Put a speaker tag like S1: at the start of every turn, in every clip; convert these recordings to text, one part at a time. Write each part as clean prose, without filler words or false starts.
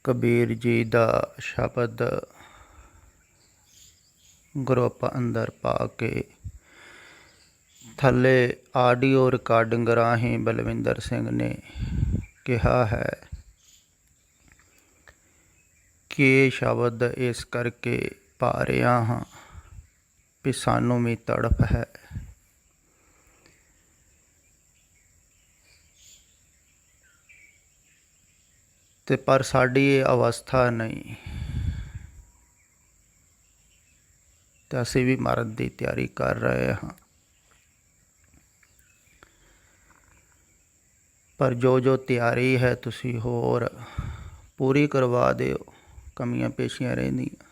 S1: ਕਬੀਰ ਜੀ ਦਾ ਸ਼ਬਦ ਗਰੁੱਪ ਅੰਦਰ ਪਾ ਕੇ ਥੱਲੇ ਆਡੀਓ ਰਿਕਾਰਡਿੰਗ ਰਾਹੀਂ ਬਲਵਿੰਦਰ ਸਿੰਘ ਨੇ ਕਿਹਾ ਹੈ ਕਿ ਇਹ ਸ਼ਬਦ ਇਸ ਕਰਕੇ ਪਾ ਰਿਹਾ ਹਾਂ ਵੀ ਸਾਨੂੰ ਵੀ ਤੜਫ ਹੈ। ਤੇ ਪਰ ਸਾਡੀ ਇਹ ਅਵਸਥਾ ਨਹੀਂ, ਤੇ ਅਸੀਂ ਵੀ ਮਰਨ ਦੀ ਤਿਆਰੀ ਕਰ ਰਹੇ ਹਾਂ। ਪਰ ਜੋ ਤਿਆਰੀ ਹੈ ਤੁਸੀਂ ਹੋਰ ਪੂਰੀ ਕਰਵਾ ਦਿਓ। ਕਮੀਆਂ ਪੇਸ਼ੀਆਂ ਰਹਿੰਦੀਆਂ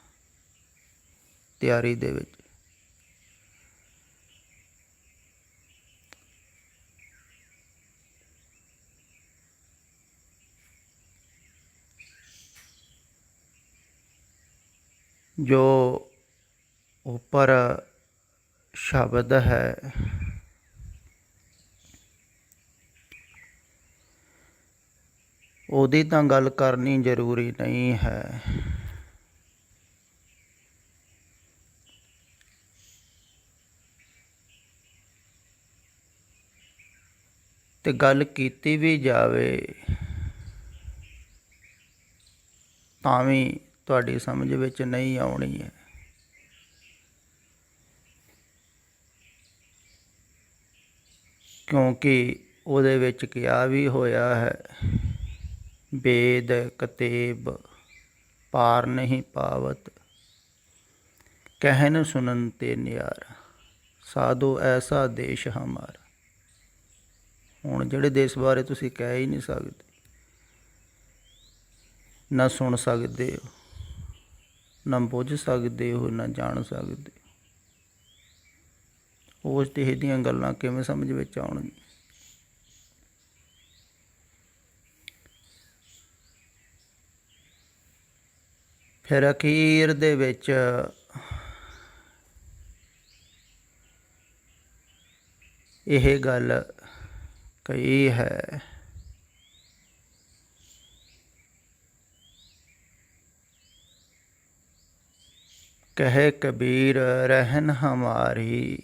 S1: ਤਿਆਰੀ ਦੇ ਵਿੱਚ। ਜੋ ਉੱਪਰ ਸ਼ਬਦ ਹੈ ਉਹਦੀ ਤਾਂ ਗੱਲ ਕਰਨੀ ਜ਼ਰੂਰੀ ਨਹੀਂ ਹੈ। ਤੇ ਗੱਲ ਕੀਤੀ ਵੀ ਜਾਵੇ ਤਾਂ ਵੀ ਤੁਹਾਡੀ ਸਮਝ ਵਿੱਚ ਨਹੀਂ ਆਉਣੀ ਹੈ। ਕਿਉਂਕਿ ਉਹਦੇ ਵਿੱਚ ਕਿਹਾ ਵੀ ਹੋਇਆ ਹੈ, ਵੇਦ ਕਤੇਬ ਪਾਰ ਨਹੀਂ ਪਾਵਤ, ਕਹਿਨ ਸੁਨਨ ਤੇ ਨਿਆਰਾ, ਸਾਧੋ ਐਸਾ ਦੇਸ਼ ਹਮਾਰਾ। ਹੁਣ ਜਿਹੜੇ ਦੇਸ਼ ਬਾਰੇ ਤੁਸੀਂ ਕਹਿ ਹੀ ਨਹੀਂ ਸਕਦੇ, ਨਾ ਸੁਣ ਸਕਦੇ ਹੋ, ਨਾ ਬੁੱਝ ਸਕਦੇ ਹੋ, ਨਾ ਜਾਣ ਸਕਦੇ ਹੋ, ਉਸ ਦੇਸ਼ ਦੀਆਂ ਗੱਲਾਂ ਕਿਵੇਂ ਸਮਝ ਵਿੱਚ ਆਉਣਗੀਆਂ। ਫਿਰ ਅਖੀਰ ਦੇ ਵਿੱਚ ਇਹ ਗੱਲ ਕਹੀ ਹੈ, ਕਹੇ ਕਬੀਰ ਰਹਿਨ ਹਮਾਰੀ,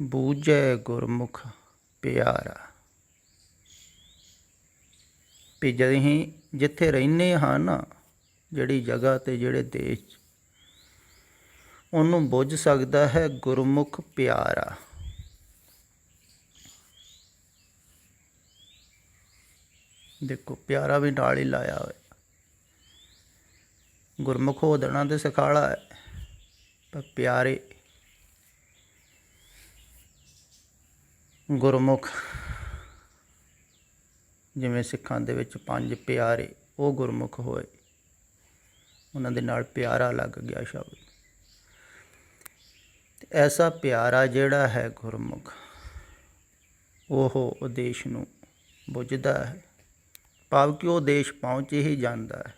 S1: ਬੂਝੈ ਗੁਰਮੁਖ ਪਿਆਰਾ। ਵੀ ਜਦ ਅਸੀਂ ਜਿੱਥੇ ਰਹਿੰਦੇ ਹਾਂ ਨਾ, ਜਿਹੜੀ ਜਗ੍ਹਾ 'ਤੇ ਜਿਹੜੇ ਦੇਸ਼ 'ਚ, ਉਹਨੂੰ ਬੁੱਝ ਸਕਦਾ ਹੈ ਗੁਰਮੁਖ ਪਿਆਰਾ। ਦੇਖੋ ਪਿਆਰਾ ਵੀ ਨਾਲ ਹੀ ਲਾਇਆ ਹੋਇਆ। ਗੁਰਮੁਖ ਹੋ ਦੇਣਾ ਤੇ ਸਖਾਲਾ ਹੈ, ਪਰ ਪਿਆਰੇ ਗੁਰਮੁਖ, ਜਿਵੇਂ ਸਿੱਖਾਂ ਦੇ ਵਿੱਚ 5 ਪਿਆਰੇ, ਉਹ ਗੁਰਮੁਖ ਹੋਏ, ਉਹਨਾਂ ਦੇ ਨਾਲ ਪਿਆਰਾ ਲੱਗ ਗਿਆ ਸ਼ਬਦ। ਤੇ ਐਸਾ ਪਿਆਰਾ ਜਿਹੜਾ ਹੈ ਗੁਰਮੁਖ, ਉਹ ਉਦੇਸ਼ ਨੂੰ ਬੁੱਝਦਾ ਹੈ, ਭਾਵ ਕਿ ਉਹ ਦੇਸ਼ ਪਹੁੰਚ ਹੀ ਜਾਂਦਾ ਹੈ।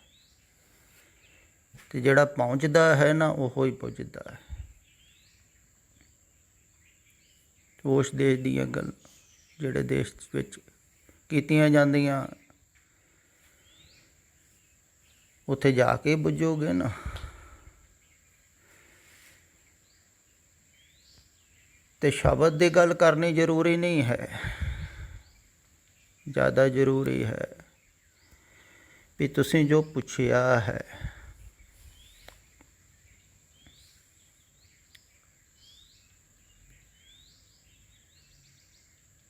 S1: ਤੇ ਜਿਹੜਾ ਪਹੁੰਚਦਾ ਹੈ ਨਾ, ਉਹੋ ਹੀ ਪੁੱਜਦਾ ਹੈ। ਉਸ ਦੇਸ਼ ਦੀਆਂ ਗੱਲਾਂ ਜਿਹੜੇ ਦੇਸ਼ ਵਿੱਚ ਕੀਤੀਆਂ ਜਾਂਦੀਆਂ, ਉੱਥੇ ਜਾ ਕੇ ਬੁੱਝੋਗੇ ਨਾ। ਤੇ ਸ਼ਬਦ ਦੀ ਗੱਲ ਕਰਨੀ ਜ਼ਰੂਰੀ ਨਹੀਂ ਹੈ, ਜ਼ਿਆਦਾ ਜ਼ਰੂਰੀ ਹੈ ਵੀ ਤੁਸੀਂ ਜੋ ਪੁੱਛਿਆ ਹੈ,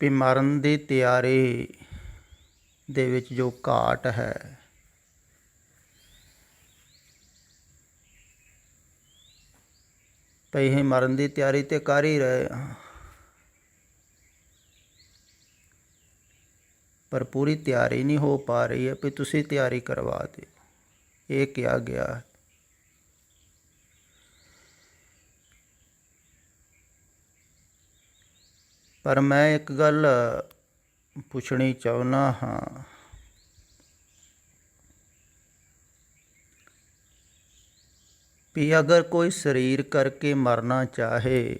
S1: ਵੀ ਮਰਨ ਦੀ ਤਿਆਰੀ ਦੇ ਵਿੱਚ ਜੋ ਘਾਟ ਹੈ, ਭਈ ਅਸੀਂ ਮਰਨ ਦੀ ਤਿਆਰੀ ਤਾਂ ਕਰ ਹੀ ਰਹੇ ਹਾਂ, ਪਰ ਪੂਰੀ ਤਿਆਰੀ ਨਹੀਂ ਹੋ ਪਾ ਰਹੀ ਹੈ, ਵੀ ਤੁਸੀਂ ਤਿਆਰੀ ਕਰਵਾ ਦਿਓ, ਇਹ ਕਿਹਾ ਗਿਆ ਹੈ। ਪਰ ਮੈਂ ਇੱਕ ਗੱਲ ਪੁੱਛਣੀ ਚਾਹੁੰਦਾ ਹਾਂ, ਵੀ ਅਗਰ ਕੋਈ ਸਰੀਰ ਕਰਕੇ ਮਰਨਾ ਚਾਹੇ,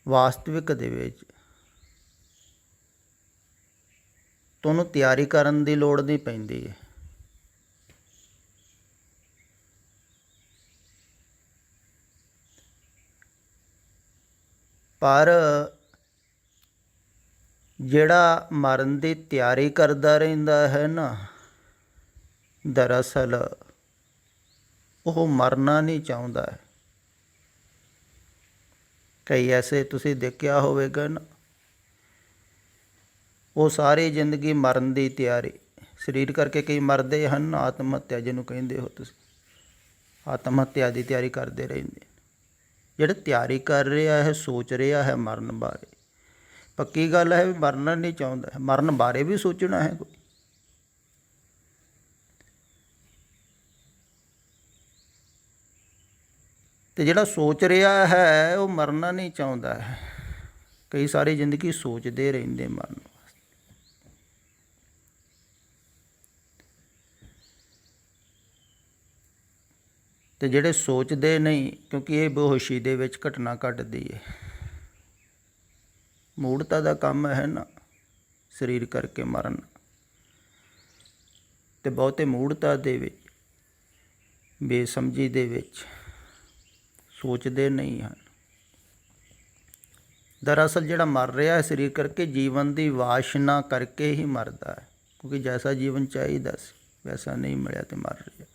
S1: ਵਾਸਤਵਿਕ ਦੇ ਵਿੱਚ ਤਾਂ ਉਹਨੂੰ ਤਿਆਰੀ ਕਰਨ ਦੀ ਲੋੜ ਨਹੀਂ ਪੈਂਦੀ ਹੈ। ਪਰ ਜਿਹੜਾ ਮਰਨ ਦੀ ਤਿਆਰੀ ਕਰਦਾ ਰਹਿੰਦਾ ਹੈ ਨਾ, ਦਰਅਸਲ ਉਹ ਮਰਨਾ ਨਹੀਂ ਚਾਹੁੰਦਾ ਹੈ। ਕਈ ਐਸੇ ਤੁਸੀਂ ਦੇਖਿਆ ਹੋਵੇਗਾ ਨਾ, ਉਹ ਸਾਰੀ ਜ਼ਿੰਦਗੀ ਮਰਨ ਦੀ ਤਿਆਰੀ, ਸਰੀਰ ਕਰਕੇ ਕਈ ਮਰਦੇ ਹਨ, ਆਤਮ ਹੱਤਿਆ ਜਿਹਨੂੰ ਕਹਿੰਦੇ ਹੋ ਤੁਸੀਂ, ਆਤਮ ਹੱਤਿਆ ਦੀ ਤਿਆਰੀ ਕਰਦੇ ਰਹਿੰਦੇ। ਜਿਹੜਾ ਤਿਆਰੀ ਕਰ ਰਿਹਾ ਹੈ, ਸੋਚ ਰਿਹਾ ਹੈ ਮਰਨ ਬਾਰੇ, ਪੱਕੀ ਗੱਲ ਹੈ ਵੀ ਮਰਨਾ ਨਹੀਂ ਚਾਹੁੰਦਾ ਹੈ, ਮਰਨ ਬਾਰੇ ਵੀ ਸੋਚਣਾ ਹੈ ਕੋਈ। ਅਤੇ ਜਿਹੜਾ ਸੋਚ ਰਿਹਾ ਹੈ ਉਹ ਮਰਨਾ ਨਹੀਂ ਚਾਹੁੰਦਾ ਹੈ। ਕਈ ਸਾਰੀ ਜ਼ਿੰਦਗੀ ਸੋਚਦੇ ਰਹਿੰਦੇ ਮਰਨ ਵਾਸਤੇ। ਅਤੇ ਜਿਹੜੇ ਸੋਚਦੇ ਨਹੀਂ, ਕਿਉਂਕਿ ਇਹ ਬੇਹੋਸ਼ੀ ਦੇ ਵਿੱਚ ਘਟਨਾ ਘਟਦੀ ਹੈ। ਮੂੜਤਾ ਦਾ ਕੰਮ ਹੈ ਨਾ ਸਰੀਰ ਕਰਕੇ ਮਰਨ, ਅਤੇ ਬਹੁਤੇ ਮੂੜਤਾ ਦੇ ਵਿੱਚ, ਬੇਸਮਝੀ ਦੇ ਵਿੱਚ ਸੋਚਦੇ ਨਹੀਂ ਹਨ। ਦਰਅਸਲ ਜਿਹੜਾ ਮਰ ਰਿਹਾ ਹੈ ਸਰੀਰ ਕਰਕੇ, ਜੀਵਨ ਦੀ ਵਾਸ਼ਨਾ ਕਰਕੇ ਹੀ ਮਰਦਾ ਹੈ, ਕਿਉਂਕਿ ਜੈਸਾ ਜੀਵਨ ਚਾਹੀਦਾ ਸੀ ਵੈਸਾ ਨਹੀਂ ਮਿਲਿਆ ਅਤੇ ਮਰ ਰਿਹਾ।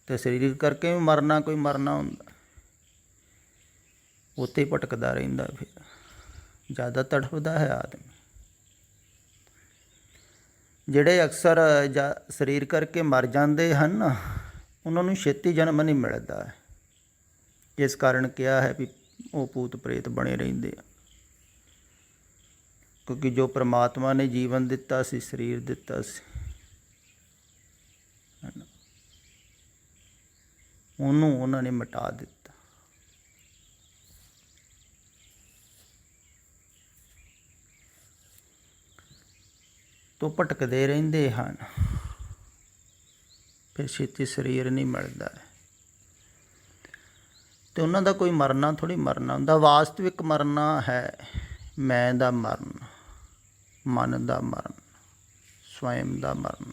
S1: ਅਤੇ ਸਰੀਰ ਕਰਕੇ ਵੀ ਮਰਨਾ, ਕੋਈ ਮਰਨਾ ਹੁੰਦਾ, ਉੱਥੇ ਹੀ ਭਟਕਦਾ ਰਹਿੰਦਾ, ਫਿਰ ਜ਼ਿਆਦਾ ਤੜਫਦਾ ਹੈ ਆਦਮੀ। ਜਿਹੜੇ ਅਕਸਰ ਸਰੀਰ ਕਰਕੇ ਮਰ ਜਾਂਦੇ ਹਨ ਨਾ, ਉਹਨਾਂ ਨੂੰ ਛੇਤੀ ਜਨਮ ਨਹੀਂ ਮਿਲਦਾ ਹੈ। ਇਸ ਕਾਰਨ ਕਿਹਾ ਹੈ ਵੀ ਉਹ ਭੂਤ ਪ੍ਰੇਤ ਬਣੇ ਰਹਿੰਦੇ ਆ, ਕਿਉਂਕਿ ਜੋ ਪਰਮਾਤਮਾ ਨੇ ਜੀਵਨ ਦਿੱਤਾ ਸੀ, ਸਰੀਰ ਦਿੱਤਾ ਸੀ, ਉਹਨੂੰ ਉਹਨਾਂ ਨੇ ਮਿਟਾ ਦਿੱਤਾ। ਤੋਂ ਭਟਕਦੇ ਰਹਿੰਦੇ ਹਨ, ਫਿਰ ਛੇਤੀ ਸਰੀਰ ਨਹੀਂ ਮਿਲਦਾ। ਅਤੇ ਉਹਨਾਂ ਦਾ ਕੋਈ ਮਰਨਾ ਥੋੜ੍ਹੀ ਮਰਨਾ ਹੁੰਦਾ। ਵਾਸਤਵਿਕ ਮਰਨਾ ਹੈ ਮੈਂ ਦਾ ਮਰਨ, ਮਨ ਦਾ ਮਰਨ, ਸਵੈਮ ਦਾ ਮਰਨ,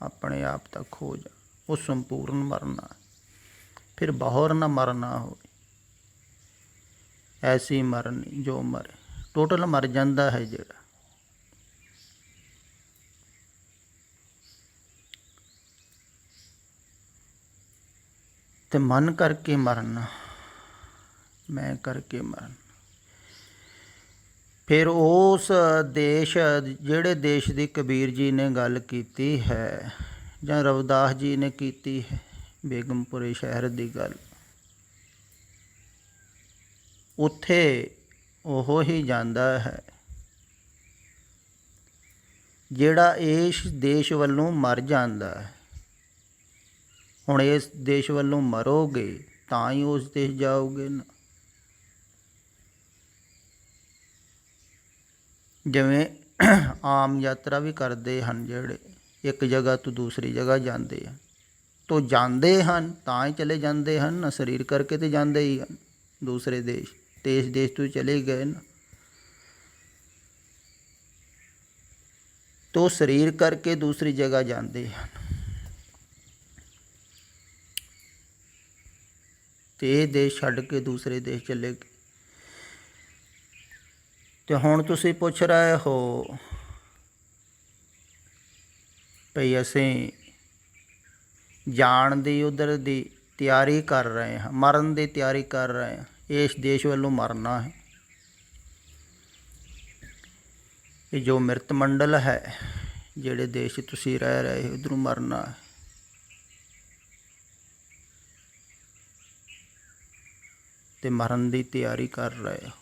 S1: ਆਪਣੇ ਆਪ ਦਾ ਖੋਜ, ਉਹ ਸੰਪੂਰਨ ਮਰਨਾ। ਫਿਰ ਬਹੁਰ ਨਾ ਮਰਨਾ ਹੋਵੇ, ਐਸੀ ਮਰਨੀ ਜੋ ਮਰੇ, ਟੋਟਲ ਮਰ ਜਾਂਦਾ ਹੈ ਜਿਹੜਾ। ਅਤੇ ਮਨ ਕਰਕੇ ਮਰਨਾ, ਮੈਂ ਕਰਕੇ ਮਰਨ। ਫਿਰ ਉਸ ਦੇਸ਼, ਜਿਹੜੇ ਦੇਸ਼ ਦੀ ਕਬੀਰ ਜੀ ਨੇ ਗੱਲ ਕੀਤੀ ਹੈ ਜਾਂ ਰਵਿਦਾਸ ਜੀ ਨੇ ਕੀਤੀ ਹੈ, ਬੇਗਮਪੁਰੇ ਸ਼ਹਿਰ ਦੀ ਗੱਲ, ਉੱਥੇ ਉਹ ਹੀ ਜਾਂਦਾ ਹੈ ਜਿਹੜਾ ਇਸ ਦੇਸ਼ ਵੱਲੋਂ ਮਰ ਜਾਂਦਾ ਹੈ। ਹੁਣ ਇਸ ਦੇਸ਼ ਵੱਲੋਂ ਮਰੋਗੇ ਤਾਂ ਹੀ ਉਸ ਦੇਸ਼ ਜਾਓਗੇ ਨਾ। ਜਿਵੇਂ ਆਮ ਯਾਤਰਾ ਵੀ ਕਰਦੇ ਹਨ ਜਿਹੜੇ, ਇੱਕ ਜਗ੍ਹਾ ਤੋਂ ਦੂਸਰੀ ਜਗ੍ਹਾ ਜਾਂਦੇ ਹਨ, ਤੋ ਜਾਂਦੇ ਹਨ ਤਾਂ ਹੀ ਚਲੇ ਜਾਂਦੇ ਹਨ ਨਾ, ਸਰੀਰ ਕਰਕੇ ਤਾਂ ਜਾਂਦੇ ਹੀ ਹਨ ਦੂਸਰੇ ਦੇਸ਼, ਅਤੇ ਇਸ ਦੇਸ਼ ਤੋਂ ਚਲੇ ਗਏ ਨਾ। ਤੋ ਸਰੀਰ ਕਰਕੇ ਦੂਸਰੀ ਜਗ੍ਹਾ ਜਾਂਦੇ ਹਨ, ਅਤੇ ਇਹ ਦੇਸ਼ ਛੱਡ ਕੇ ਦੂਸਰੇ ਦੇਸ਼ ਚਲੇ ਗਏ। ਅਤੇ ਹੁਣ ਤੁਸੀਂ ਪੁੱਛ ਰਹੇ ਹੋ ਭਈ ਅਸੀਂ ਜਾਣ ਦੀ, ਉੱਧਰ ਦੀ ਤਿਆਰੀ ਕਰ ਰਹੇ ਹਾਂ, ਮਰਨ ਦੀ ਤਿਆਰੀ ਕਰ ਰਹੇ ਹਾਂ, ਇਸ ਦੇਸ਼ ਵੱਲੋਂ ਮਰਨਾ ਹੈ। ਇਹ ਜੋ ਮਿਰਤ ਮੰਡਲ ਹੈ, ਜਿਹੜੇ ਦੇਸ਼ ਤੁਸੀਂ ਰਹਿ ਰਹੇ ਹੋ, ਉੱਧਰੋਂ ਮਰਨਾ ਹੈ। ਅਤੇ ਮਰਨ ਦੀ ਤਿਆਰੀ ਕਰ ਰਹੇ ਹੋ।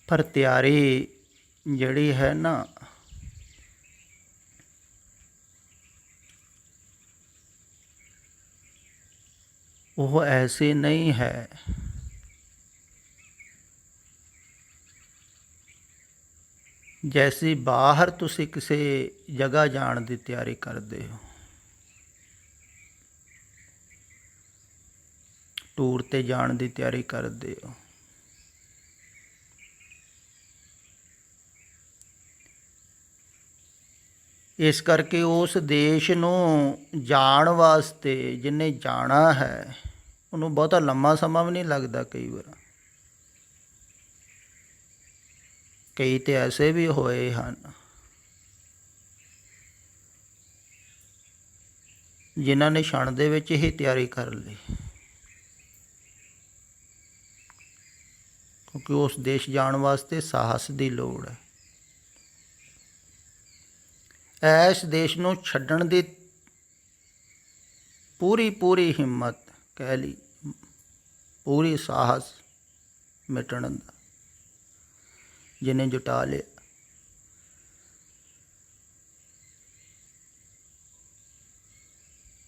S1: ਪਰ ਤਿਆਰੀ ਜਿਹੜੀ ਹੈ ਨਾ, ਉਹ ਐਸੀ ਨਹੀਂ ਹੈ ਜੈਸੀ ਬਾਹਰ ਤੁਸੀਂ ਕਿਸੇ ਜਗ੍ਹਾ ਜਾਣ ਦੀ ਤਿਆਰੀ ਕਰਦੇ ਹੋ, ਟੂਰ 'ਤੇ ਜਾਣ ਦੀ ਤਿਆਰੀ ਕਰਦੇ ਹੋ, ਇਸ ਕਰਕੇ ਉਸ ਦੇਸ਼ ਨੂੰ ਜਾਣ ਵਾਸਤੇ ਜਿਹਨੇ ਜਾਣਾ ਹੈ ਉਹਨੂੰ ਬਹੁਤਾ ਲੰਮਾ ਸਮਾਂ ਵੀ ਨਹੀਂ ਲੱਗਦਾ। ਕਈ ਵਾਰ ਕਈ ਤਾਂ ਐਸੇ ਵੀ ਹੋਏ ਹਨ ਜਿਨ੍ਹਾਂ ਨੇ ਛਣ ਦੇ ਵਿੱਚ ਹੀ ਤਿਆਰੀ ਕਰ ਲਈ, ਕਿਉਂਕਿ ਉਸ ਦੇਸ਼ ਜਾਣ ਵਾਸਤੇ ਸਾਹਸ ਦੀ ਲੋੜ ਹੈ। ਇਸ ਦੇਸ਼ ਨੂੰ ਛੱਡਣ ਦੀ ਪੂਰੀ ਹਿੰਮਤ ਕਹਿ ਲਈ, ਪੂਰੀ ਸਾਹਸ ਮਿਟਣ ਦਾ ਜਿਹਨੇ ਜੁਟਾ ਲਿਆ।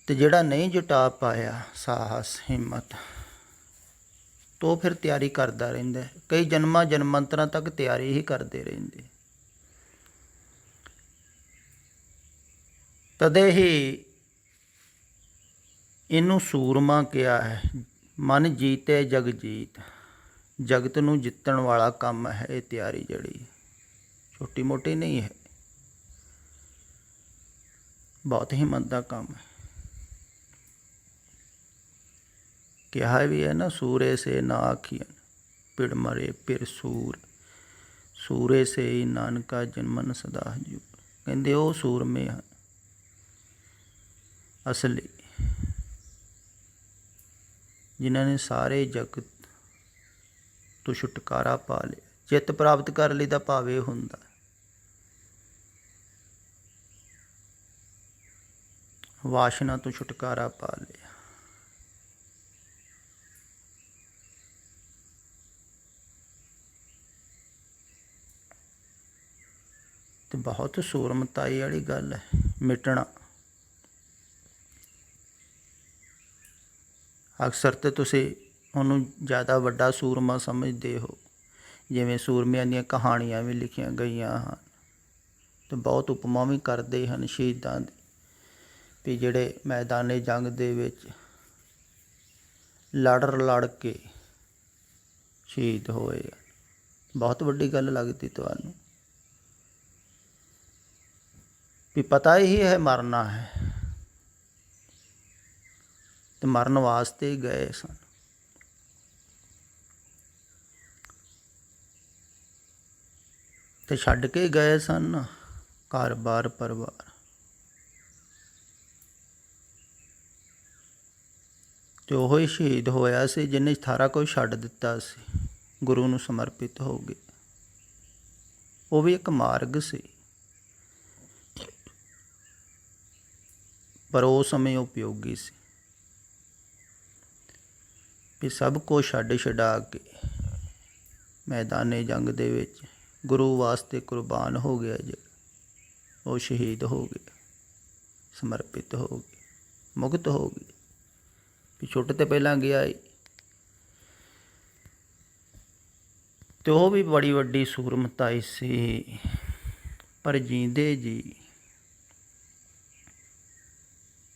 S1: ਤੇ ਜਿਹੜਾ ਨਹੀਂ ਜੁਟਾ ਪਾਇਆ ਸਾਹਸ ਹਿੰਮਤ, ਤੋ ਫਿਰ ਤਿਆਰੀ ਕਰਦਾ ਰਹਿੰਦਾ। ਕਈ ਜਨਮਾਂਤਰਾਂ ਤੱਕ ਤਿਆਰੀ ਹੀ ਕਰਦੇ ਰਹਿੰਦੇ। ਤਦੇ ਹੀ ਇਹਨੂੰ ਸੂਰਮਾ ਕਿਹਾ ਹੈ। ਮਨ ਜੀਤੇ ਜਗ ਜੀਤ, ਜਗਤ ਨੂੰ ਜਿੱਤਣ ਵਾਲਾ ਕੰਮ ਹੈ ਇਹ ਤਿਆਰੀ, ਜਿਹੜੀ ਛੋਟੀ ਮੋਟੀ ਨਹੀਂ ਹੈ, ਬਹੁਤ ਹਿੰਮਤ ਦਾ ਕੰਮ ਹੈ। ਕਿਹਾ ਵੀ ਹੈ ਨਾ, ਸੂਰੇ ਸੇ ਨਾ ਆਖੀਨ ਪਿੜ ਮਰੇ ਫਿਰ ਸੂਰ, ਸੂਰੇ ਸੇ ਹੀ ਨਾਨਕਾ ਜਨਮਨ ਸਦਾ ਹਜੂਰ। ਕਹਿੰਦੇ ਉਹ ਸੂਰਮੇ ਹਨ ਅਸਲੀ, ਜਿਨ੍ਹਾਂ ਨੇ ਸਾਰੇ ਜਗਤ ਤੋਂ ਛੁਟਕਾਰਾ ਪਾ ਲਿਆ। ਜਿੱਤ ਪ੍ਰਾਪਤ ਕਰ ਲਈ ਦਾ ਭਾਵ ਇਹ ਹੁੰਦਾ, ਵਾਸ਼ਨਾ ਤੋਂ ਛੁਟਕਾਰਾ ਪਾ ਲਿਆ। ਤੇ ਬਹੁਤ ਸੂਰਮਤਾਈ ਵਾਲੀ ਗੱਲ ਹੈ ਮਿਟਣਾ। ਅਕਸਰ ਤਾਂ ਤੁਸੀਂ ਉਹਨੂੰ ਜ਼ਿਆਦਾ ਵੱਡਾ ਸੂਰਮਾ ਸਮਝਦੇ ਹੋ, ਜਿਵੇਂ ਸੂਰਮਿਆਂ ਦੀਆਂ ਕਹਾਣੀਆਂ ਵੀ ਲਿਖੀਆਂ ਗਈਆਂ ਹਨ ਅਤੇ ਬਹੁਤ ਉਪਮਾ ਵੀ ਕਰਦੇ ਹਨ ਸ਼ਹੀਦਾਂ ਦੀ, ਵੀ ਜਿਹੜੇ ਮੈਦਾਨੇ ਜੰਗ ਦੇ ਵਿੱਚ ਲੜ ਕੇ ਸ਼ਹੀਦ ਹੋਏ। ਬਹੁਤ ਵੱਡੀ ਗੱਲ ਲੱਗਦੀ ਤੁਹਾਨੂੰ ਵੀ ਪਤਾ ਹੀ ਹੈ ਮਰਨਾ ਹੈ, ਤੇ ਮਰਨ ਵਾਸਤੇ ਹੀ ਗਏ ਸਨ। ਤੇ ਛੱਡ ਕੇ ਗਏ ਸਨ ਘਰ ਬਾਰ ਪਰਿਵਾਰ, ਤੇ ਉਹ ਹੀ ਸ਼ਹੀਦ ਹੋਇਆ ਸੀ ਜਿਹਨੇ ਸਾਰਾ ਕੁਝ ਛੱਡ ਦਿੱਤਾ ਸੀ, ਗੁਰੂ ਨੂੰ ਸਮਰਪਿਤ ਹੋ ਗਏ। ਉਹ ਵੀ ਇੱਕ ਮਾਰਗ ਸੀ, ਪਰ ਉਸ ਸਮੇਂ ਉਪਯੋਗੀ ਸੀ ਵੀ ਸਭ ਕੁਝ ਛੱਡ ਛਡਾ ਕੇ ਮੈਦਾਨੇ ਜੰਗ ਦੇ ਵਿੱਚ ਗੁਰੂ ਵਾਸਤੇ ਕੁਰਬਾਨ ਹੋ ਗਿਆ। ਜਿਹੜਾ ਉਹ ਸ਼ਹੀਦ ਹੋ ਗਏ, ਸਮਰਪਿਤ ਹੋ ਗਏ, ਮੁਕਤ ਹੋ ਗਏ। ਵੀ ਛੁੱਟ ਤੇ ਪਹਿਲਾਂ ਗਿਆ ਹੀ, ਤੇ ਉਹ ਵੀ ਬੜੀ ਵੱਡੀ ਸੂਰਮਤਾਈ ਸੀ। ਪਰ ਜੀਂਦੇ ਜੀ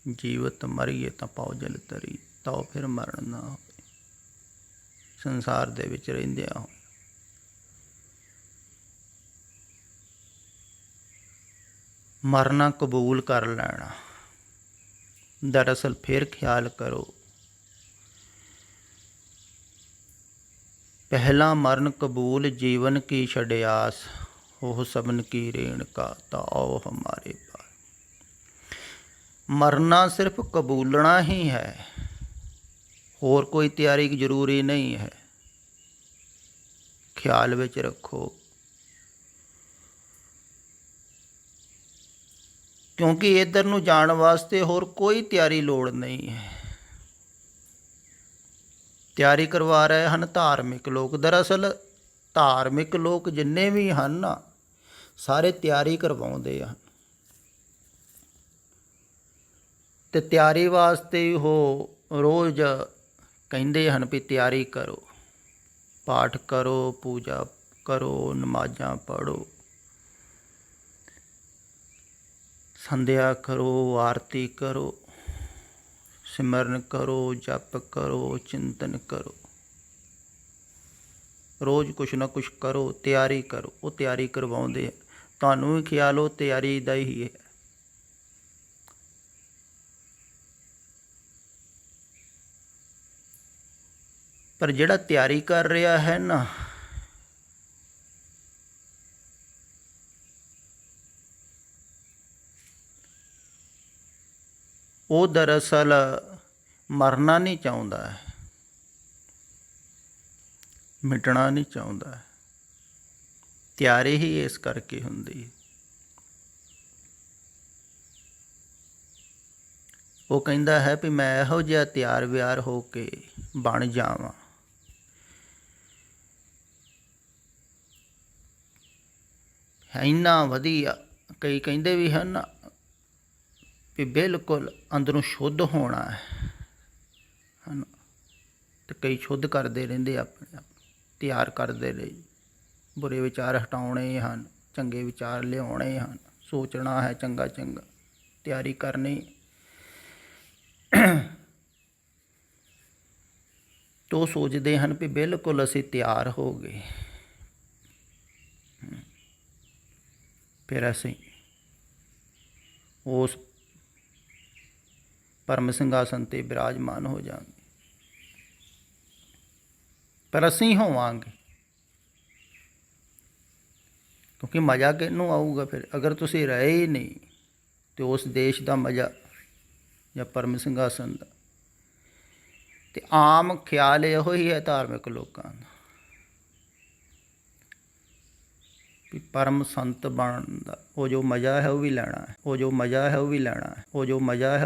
S1: ਜੀਵਤ ਮਰੀਏ ਤਾਂ ਪਾਓ ਜਲ ਤਰੀ, ਤਾਂ ਫਿਰ ਮਰਨ ਨਾ ਹੋਵੇ। ਸੰਸਾਰ ਦੇ ਵਿੱਚ ਰਹਿੰਦਿਆਂ ਹੋਏ ਮਰਨਾ ਕਬੂਲ ਕਰ ਲੈਣਾ। ਦਰਅਸਲ ਫਿਰ ਖਿਆਲ ਕਰੋ, ਪਹਿਲਾ ਮਰਨ ਕਬੂਲ ਜੀਵਨ ਕੀ ਛੜਿਆਸ, ਉਹ ਸਬਨ ਕੀ ਰੇਣ ਕਾ ਤਾਓ ਹਮਾਰੇ ਪਾਸ। ਮਰਨਾ ਸਿਰਫ ਕਬੂਲਣਾ ਹੀ ਹੈ, ਹੋਰ ਕੋਈ ਤਿਆਰੀ ਜ਼ਰੂਰੀ ਨਹੀਂ ਹੈ। ਖਿਆਲ ਵਿੱਚ ਰੱਖੋ, ਕਿਉਂਕਿ ਇੱਧਰ ਨੂੰ ਜਾਣ ਵਾਸਤੇ ਹੋਰ ਕੋਈ ਤਿਆਰੀ ਲੋੜ ਨਹੀਂ ਹੈ। ਤਿਆਰੀ ਕਰਵਾ ਰਹੇ ਹਨ ਧਾਰਮਿਕ ਲੋਕ। ਦਰਅਸਲ ਧਾਰਮਿਕ ਲੋਕ ਜਿੰਨੇ ਵੀ ਹਨ ਨਾ, ਸਾਰੇ ਤਿਆਰੀ ਕਰਵਾਉਂਦੇ ਹਨ, ਤੇ ਤਿਆਰੀ ਵਾਸਤੇ ਉਹ ਰੋਜ਼ ਕਹਿੰਦੇ ਹਨ ਵੀ ਤਿਆਰੀ ਕਰੋ, ਪਾਠ ਕਰੋ, ਪੂਜਾ ਕਰੋ, ਨਮਾਜ਼ਾਂ ਪੜ੍ਹੋ, ਸੰਧਿਆ ਕਰੋ, ਆਰਤੀ ਕਰੋ, ਸਿਮਰਨ ਕਰੋ, ਜਪ ਕਰੋ, ਚਿੰਤਨ ਕਰੋ, ਰੋਜ਼ ਕੁਛ ਨਾ ਕੁਛ ਕਰੋ, ਤਿਆਰੀ ਕਰੋ। ਉਹ ਤਿਆਰੀ ਕਰਵਾਉਂਦੇ ਆ, ਤੁਹਾਨੂੰ ਵੀ ਖਿਆਲ ਉਹ ਤਿਆਰੀ ਦਾ ਹੀ ਹੈ। ਪਰ ਜਿਹੜਾ ਤਿਆਰੀ ਕਰ ਰਿਹਾ ਹੈ ਨਾ, ਉਹ ਦਰਅਸਲ ਮਰਨਾ ਨਹੀਂ ਚਾਹੁੰਦਾ ਹੈ, ਮਿਟਣਾ ਨਹੀਂ ਚਾਹੁੰਦਾ ਹੈ। ਤਿਆਰੀ ਹੀ ਇਸ ਕਰਕੇ ਹੁੰਦੀ ਹੈ। ਉਹ ਕਹਿੰਦਾ ਹੈ ਵੀ ਮੈਂ ਇਹੋ ਜਿਹਾ ਤਿਆਰ ਵਿਆਰ ਹੋ ਕੇ ਬਣ ਜਾਵਾਂ, ਇੰਨਾ ਵਧੀਆ। ਕਈ ਕਹਿੰਦੇ ਵੀ ਹਨ ਵੀ ਬਿਲਕੁਲ ਅੰਦਰੋਂ ਸ਼ੁੱਧ ਹੋਣਾ ਹੈ, ਹਨ। ਅਤੇ ਕਈ ਸ਼ੁੱਧ ਕਰਦੇ ਰਹਿੰਦੇ ਆਪਣੇ ਆਪ, ਤਿਆਰ ਕਰਦੇ ਰਹੇ। ਬੁਰੇ ਵਿਚਾਰ ਹਟਾਉਣੇ ਹਨ, ਚੰਗੇ ਵਿਚਾਰ ਲਿਆਉਣੇ ਹਨ, ਸੋਚਣਾ ਹੈ ਚੰਗਾ ਚੰਗਾ, ਤਿਆਰੀ ਕਰਨੀ। ਤੋ ਸੋਚਦੇ ਹਨ ਵੀ ਬਿਲਕੁਲ ਅਸੀਂ ਤਿਆਰ ਹੋ ਗਏ, ਫਿਰ ਅਸੀਂ ਉਸ ਪਰਮ ਸਿੰਘਾਸਨ 'ਤੇ ਬਿਰਾਜਮਾਨ ਹੋ ਜਾਵਾਂਗੇ। ਪਰ ਅਸੀਂ ਹੋਵਾਂਗੇ, ਕਿਉਂਕਿ ਮਜ਼ਾ ਕਿਹਨੂੰ ਆਊਗਾ ਫਿਰ? ਅਗਰ ਤੁਸੀਂ ਰਹੇ ਹੀ ਨਹੀਂ ਅਤੇ ਉਸ ਦੇਸ਼ ਦਾ ਮਜ਼ਾ ਜਾਂ ਪਰਮ ਸਿੰਘਾਸਨ ਦਾ। ਅਤੇ ਆਮ ਖਿਆਲ ਇਹੋ ਹੀ ਹੈ ਧਾਰਮਿਕ ਲੋਕਾਂ ਦਾ ਵੀ ਪਰਮ ਸੰਤ ਬਣਨ ਦਾ ਉਹ ਜੋ ਮਜ਼ਾ ਹੈ ਉਹ ਵੀ ਲੈਣਾ ਹੈ, ਉਹ ਜੋ ਮਜ਼ਾ ਹੈ ਉਹ ਵੀ ਲੈਣਾ ਹੈ, ਉਹ ਜੋ ਮਜ਼ਾ ਹੈ